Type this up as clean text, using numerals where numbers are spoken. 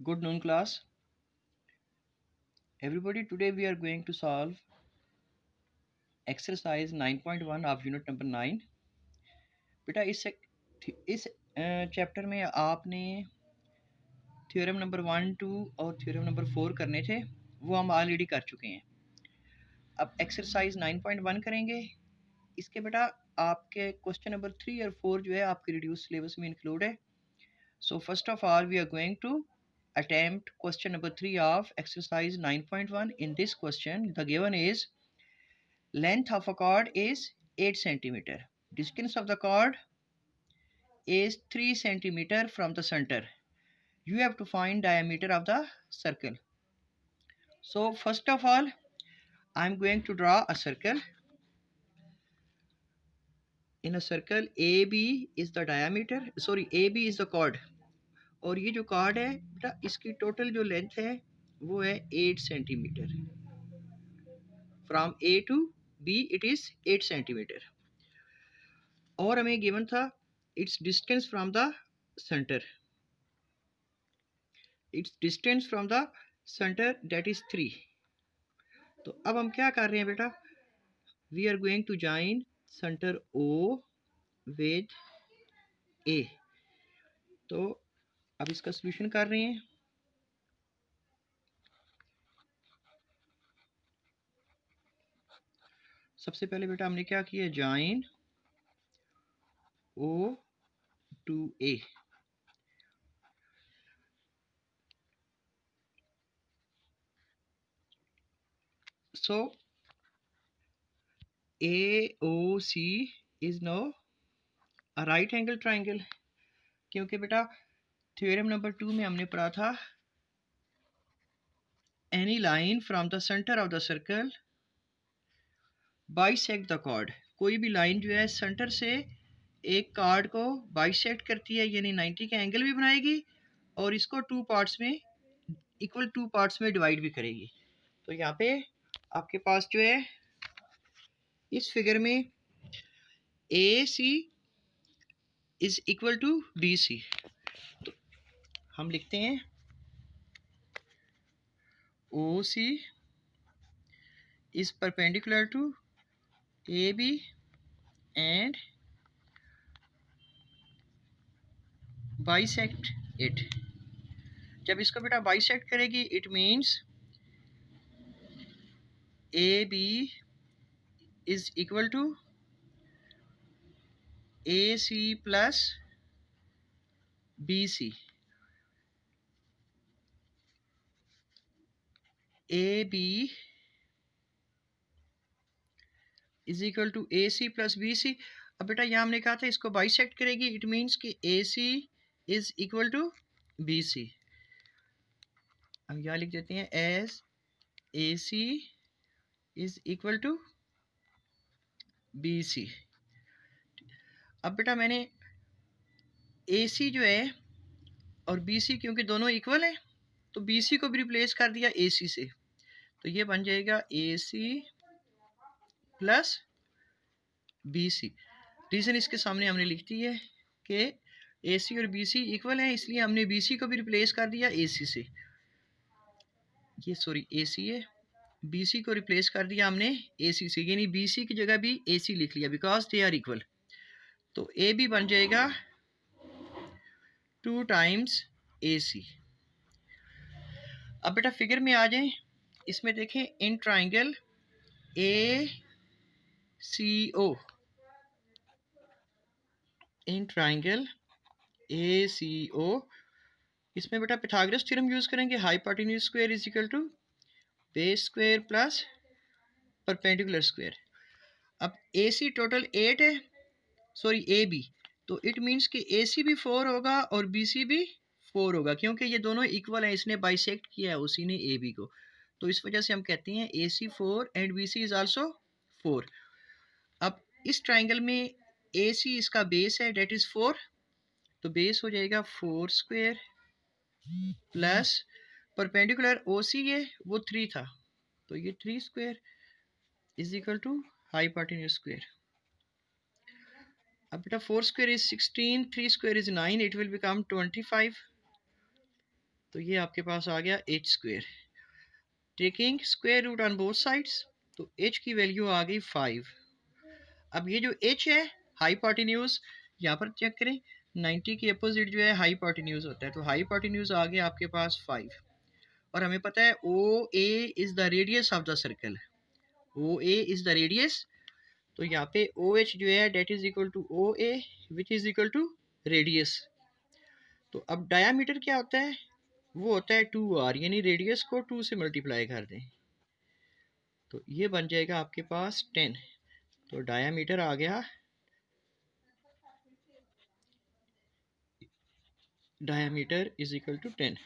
Good noon, class. Everybody, today we are going to solve exercise 9.1 of unit number 9. बेटा इस chapter में आपने theorem number 1, 2 और theorem number 4 करने थे, वो हम ऑलरेडी कर चुके हैं। अब एक्सरसाइज 9.1 करेंगे। इसके बेटा आपके क्वेश्चन नंबर 3 और 4 जो है आपके रिड्यूस सिलेबस में इंक्लूड है। So first of all we are going to attempt question number 3 of exercise 9.1. In this question, the given is length of a cord is 8 centimeter. Distance of the cord is 3 centimeter from the center. You have to find diameter of the circle. So first of all, I am going to draw a circle. In a circle, AB is the diameter. Sorry, AB is the cord. और ये जो card है बेटा इसकी total जो length है वो है 8 centimetre. From A to B it is 8 centimetre. और हमें गिवन था its distance from the centre, its distance from the centre that is 3। तो अब हम क्या कर रहे हैं बेटा, we are going to join centre O with A। तो अब इसका सोल्यूशन कर रहे हैं। सबसे पहले बेटा हमने क्या किया, join O to A। So AOC is no a right angle triangle, क्योंकि बेटा थ्योरम नंबर 2 में हमने पढ़ा था any line from the centre of the circle bisect the chord. कोई भी लाइन जो है सेंटर से एक कार्ड को बाइसेक्ट करती है, यानी 90 का एंगल भी बनाएगी और इसको टू पार्ट्स में इक्वल टू पार्ट्स में डिवाइड भी करेगी। तो यहाँ पे आपके पास जो है इस फिगर में A C is equal to B C. तो हम लिखते हैं O C is perpendicular to A B and bisect it. जब इसको बेटा बाइसेक्ट करेगी it means A B is equal to A C plus B C. A B is equal to A C plus B C. अब बेटा यहाँ हमने कहा था इसको बाइसेक्ट करेगी, इट मीन्स कि A C is equal to B C. हम यहाँ लिख देते हैं as A C is equal to B C. अब बेटा मैंने ए सी जो है और बी सी क्योंकि दोनों इक्वल हैं तो बी सी को भी रिप्लेस कर दिया ए सी से, तो ये बन जाएगा A C plus B C. Reason इसके सामने हमने लिख दी है कि ए सी और बी सी इक्वल हैं, इसलिए हमने बी सी को भी रिप्लेस कर दिया ए सी से। ये सॉरी ए सी है, बी सी को रिप्लेस कर दिया हमने ए सी से, यानी बी सी की जगह भी ए सी लिख लिया बिकॉज दे आर इक्वल। तो ए बी बन जाएगा 2 टाइम्स ए सी। अब बेटा फिगर में आ जाएं, इसमें देखें in triangle A C O, in triangle A C O, इसमें बेटा पिथागोरस थ्योरम यूज़ करेंगे। Hypotenuse square is equal to base square plus perpendicular square. अब ए सी टोटल 8 है, सॉरी ए बी, तो इट मीन्स कि A सी भी 4 होगा और बी सी भी 4 होगा, क्योंकि ये दोनों इक्वल हैं, इसने बाइसेक्ट किया है उसी ने ए बी को, तो इस वजह से हम कहते हैं A C 4 and B C is also 4। अब इस ट्राइंगल में ए सी इसका बेस है डेट इज़ 4, तो बेस हो जाएगा 4 square plus perpendicular O C है वो 3 था, तो ये 3 square is equal to hypotenuse square. अब बेटा 4 square is 16, 3 square is 9, it will become 25। तो ये आपके पास आ गया H square. Taking square root on both sides, तो एच की वैल्यू आ गई 5। अब ये जो एच है हाईपोटेन्यूज, यहाँ पर चेक करें 90 के अपोजिट जो है हाईपोटेन्यूज होता है, तो हाईपोटेन्यूज आ गया आपके पास 5। और हमें पता है O A is the radius of the circle, O A is the radius. तो यहाँ पे ओ एच जो है that is equal to O A which is equal to radius. तो अब डायामीटर क्या होता है, वो होता है 2r, यानी रेडियस को 2 से मल्टीप्लाई कर दें, तो ये बन जाएगा आपके पास 10। तो डायामीटर आ गया, डायामीटर इज इक्वल टू 10।